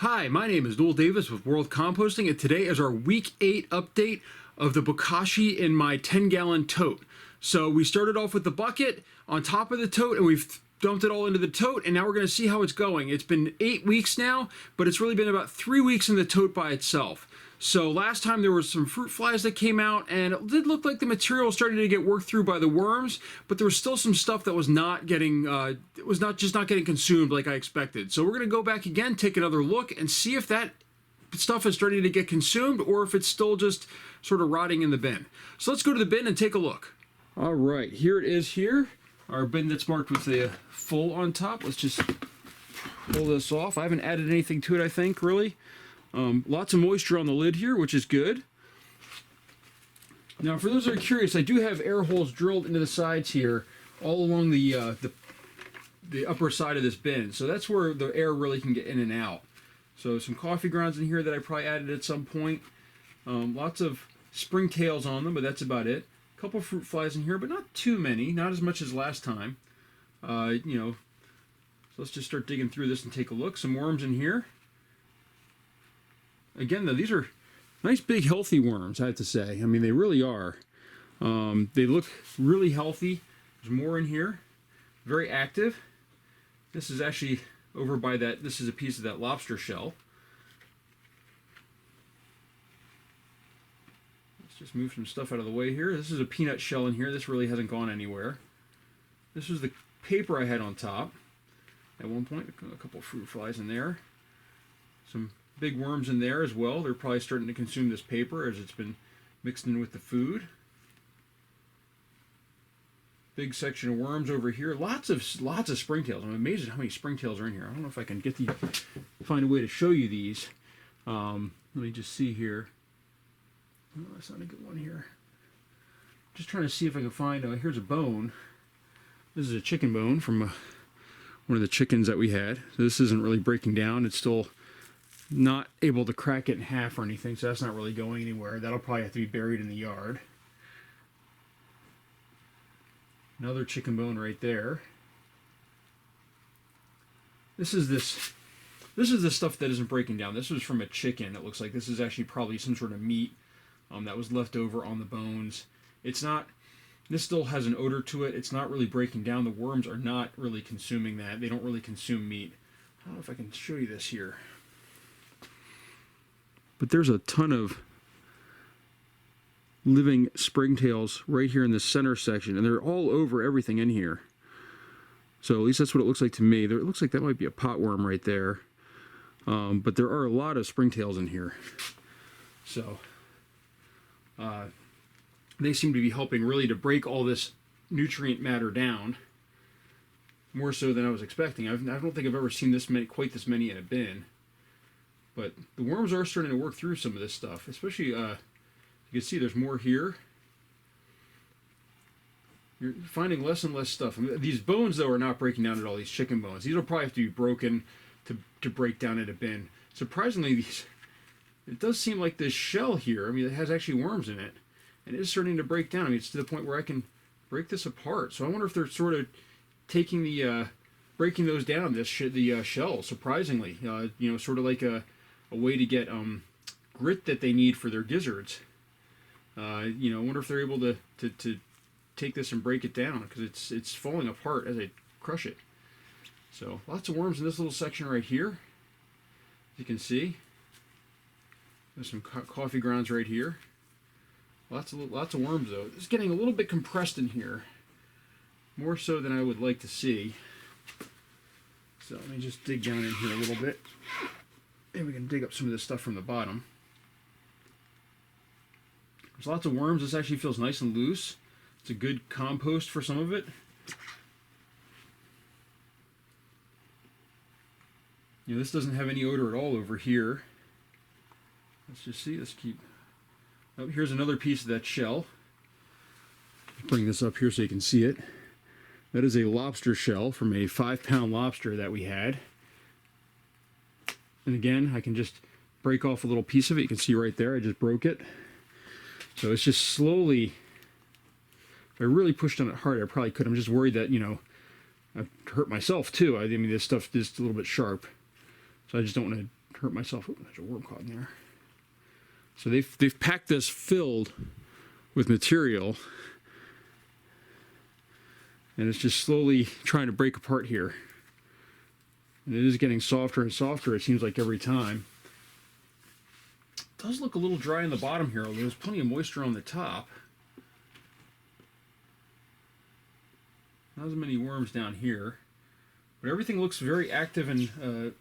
Hi, my name is Noel Davis with World Composting, and today is our Week 8 update of the Bokashi in my 10-gallon tote. So we started off with the bucket on top of the tote, and we've dumped it all into the tote, and now we're going to see how it's going. It's been 8 weeks now, but it's really been about 3 weeks in the tote by itself. So last time there was some fruit flies that came out, and it did look like the material was starting to get worked through by the worms, but there was still some stuff that was not getting, not getting consumed like I expected. So we're going to go back again, take another look, and see if that stuff is starting to get consumed or if it's still just sort of rotting in the bin. So let's go to the bin and take a look. All right, here it is here. Our bin that's marked with the full on top. Let's just pull this off. I haven't added anything to it, I think, really. Lots of moisture on the lid here, which is good. Now, for those that are curious, I do have air holes drilled into the sides here, all along the upper side of this bin. So that's where the air really can get in and out. So some coffee grounds in here that I probably added at some point. Lots of springtails on them, but that's about it. A couple fruit flies in here, but not too many, not as much as last time. So let's just start digging through this and take a look. Some worms in here. Again, though, these are nice, big, healthy worms, I have to say. I mean, they really are. They look really healthy. There's more in here. Very active. This is actually over by that. This is a piece of that lobster shell. Let's just move some stuff out of the way here. This is a peanut shell in here. This really hasn't gone anywhere. This was the paper I had on top at one point. A couple of fruit flies in there. Some big worms in there as well. They're probably starting to consume this paper as it's been mixed in with the food. Big section of worms over here. Lots of springtails. I'm amazed at how many springtails are in here. I don't know if I can find a way to show you these. Let me just see here. Oh, that's not a good one here. Just trying to see if I can find. Here's a bone. This is a chicken bone from one of the chickens that we had. So this isn't really breaking down. It's still not able to crack it in half or anything, so that's not really going anywhere. That'll probably have to be buried in the yard. Another chicken bone right there. This is the stuff that isn't breaking down. This was from a chicken. It looks like this is actually probably some sort of meat that was left over on the bones. It's not. This still has an odor to it. It's not really breaking down. The worms are not really consuming that. They don't really consume meat. I don't know if I can show you this here. But there's a ton of living springtails right here in the center section, and they're all over everything in here. So at least that's what it looks like to me. It looks like that might be a potworm right there. But there are a lot of springtails in here. So they seem to be helping really to break all this nutrient matter down, more so than I was expecting. I don't think I've ever seen quite this many in a bin. But the worms are starting to work through some of this stuff, especially, you can see there's more here. You're finding less and less stuff. I mean, these bones, though, are not breaking down at all, these chicken bones. These will probably have to be broken to break down in a bin. Surprisingly, it does seem like this shell here, I mean, it has actually worms in it, and it is starting to break down. I mean, it's to the point where I can break this apart. So I wonder if they're sort of taking breaking those down, the shell, surprisingly. Sort of like a way to get grit that they need for their gizzards. I wonder if they're able to take this and break it down, because it's falling apart as I crush it. So lots of worms in this little section right here, as you can see. There's some coffee grounds right here. Lots of worms though. It's getting a little bit compressed in here, more so than I would like to see. So let me just dig down in here a little bit. And we can dig up some of this stuff from the bottom. There's lots of worms. This actually feels nice and loose. It's a good compost for some of it. This doesn't have any odor at all over here. Let's just see. Let's keep. Oh, here's another piece of that shell. Bring this up here so you can see it. That is a lobster shell from a 5-pound lobster that we had. And again, I can just break off a little piece of it. You can see right there, I just broke it. So it's just slowly, if I really pushed on it hard, I probably could. I'm just worried that, I've hurt myself too. I mean, this stuff is a little bit sharp. So I just don't want to hurt myself. Oh, there's a worm caught in there. So they've packed this filled with material, and it's just slowly trying to break apart here. And it is getting softer and softer, it seems like, every time. It does look a little dry in the bottom here, although there's plenty of moisture on the top. Not as many worms down here. But everything looks very active and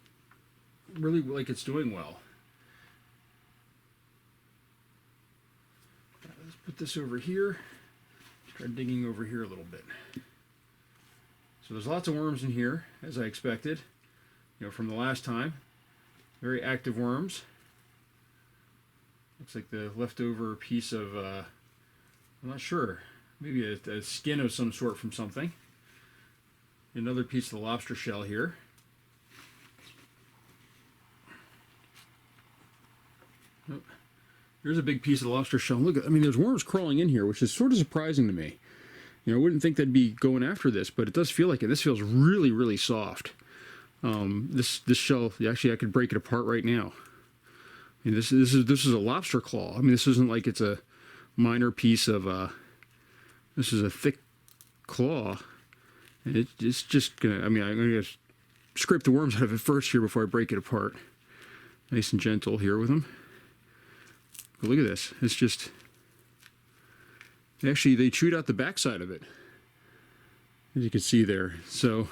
really like it's doing well. Let's put this over here. Try digging over here a little bit. So there's lots of worms in here, as I expected. You know, from the last time. Very active worms. Looks like the leftover piece of, I'm not sure, maybe a skin of some sort from something. Another piece of the lobster shell here. Oh, here's a big piece of the lobster shell. Look, I mean, there's worms crawling in here, which is sort of surprising to me. You know, I wouldn't think they'd be going after this, but it does feel like it. This feels really, really soft. This shell, actually, I could break it apart right now. I mean, this is a lobster claw. I mean, this isn't like it's a minor piece of. This is a thick claw, and it's just gonna. I mean, I'm gonna scrape the worms out of it first here before I break it apart. Nice and gentle here with them. But look at this. It's just. Actually, they chewed out the backside of it, as you can see there. So,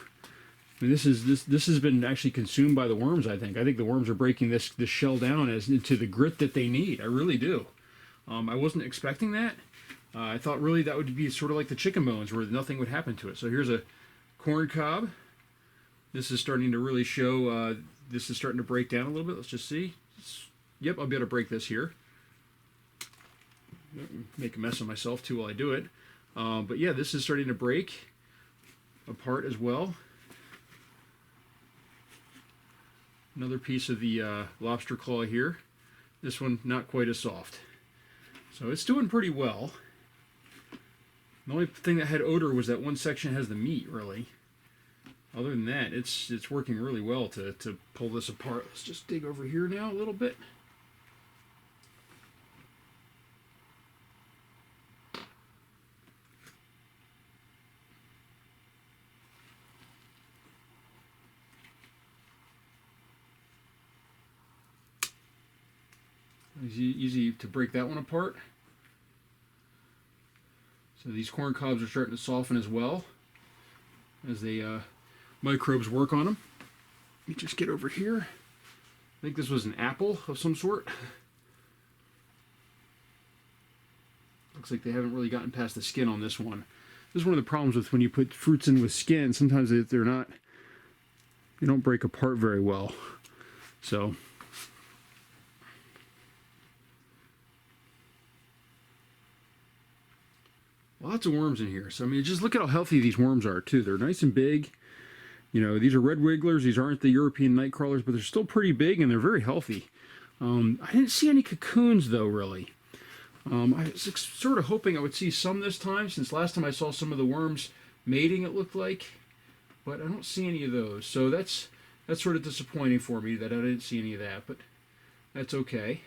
I mean, this has been actually consumed by the worms. I think the worms are breaking this shell down as into the grit that they need. I really do. I wasn't expecting that. I thought really that would be sort of like the chicken bones, where nothing would happen to it. So here's a corn cob. This is starting to really show. This is starting to break down a little bit. Let's just see. Yep, I'll be able to break this here. Make a mess of myself too while I do it. But yeah, this is starting to break apart as well. Another piece of the lobster claw here. This one not quite as soft. So it's doing pretty well. The only thing that had odor was that one section has the meat, really. Other than that, it's working really well to pull this apart. Let's just dig over here now a little bit. Easy to break that one apart. So these corn cobs are starting to soften as well as the microbes work on them. Let me just get over here. I think this was an apple of some sort. Looks like they haven't really gotten past the skin on this one. This is one of the problems with when you put fruits in with skin. Sometimes they don't break apart very well. So. Lots of worms in here. So, I mean, just look at how healthy these worms are, too. They're nice and big. You know, these are red wigglers. These aren't the European night crawlers, but they're still pretty big, and they're very healthy. I didn't see any cocoons, though, really. I was sort of hoping I would see some this time, since last time I saw some of the worms mating, it looked like. But I don't see any of those. So that's sort of disappointing for me that I didn't see any of that, but that's okay.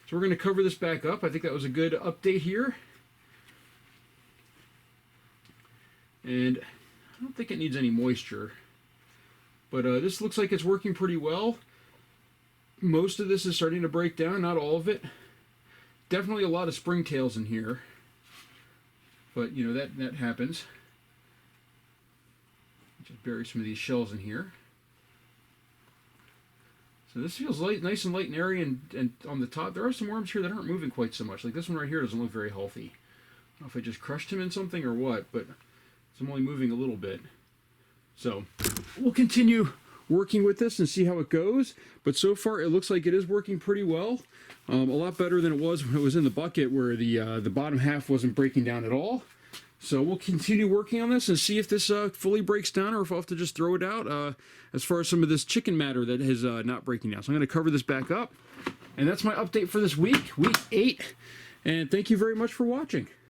So we're going to cover this back up. I think that was a good update here. And I don't think it needs any moisture. But this looks like it's working pretty well. Most of this is starting to break down, not all of it. Definitely a lot of springtails in here. But, you know, that happens. Just bury some of these shells in here. So this feels nice and light and airy, and on the top, there are some worms here that aren't moving quite so much. Like this one right here doesn't look very healthy. I don't know if I just crushed him in something or what, but I'm only moving a little bit. So we'll continue working with this and see how it goes. But so far it looks like it is working pretty well. A lot better than it was when it was in the bucket, where the bottom half wasn't breaking down at all. So we'll continue working on this and see if this fully breaks down, or if I'll have to just throw it out as far as some of this chicken matter that is not breaking down. So I'm going to cover this back up. And that's my update for this week 8. And thank you very much for watching.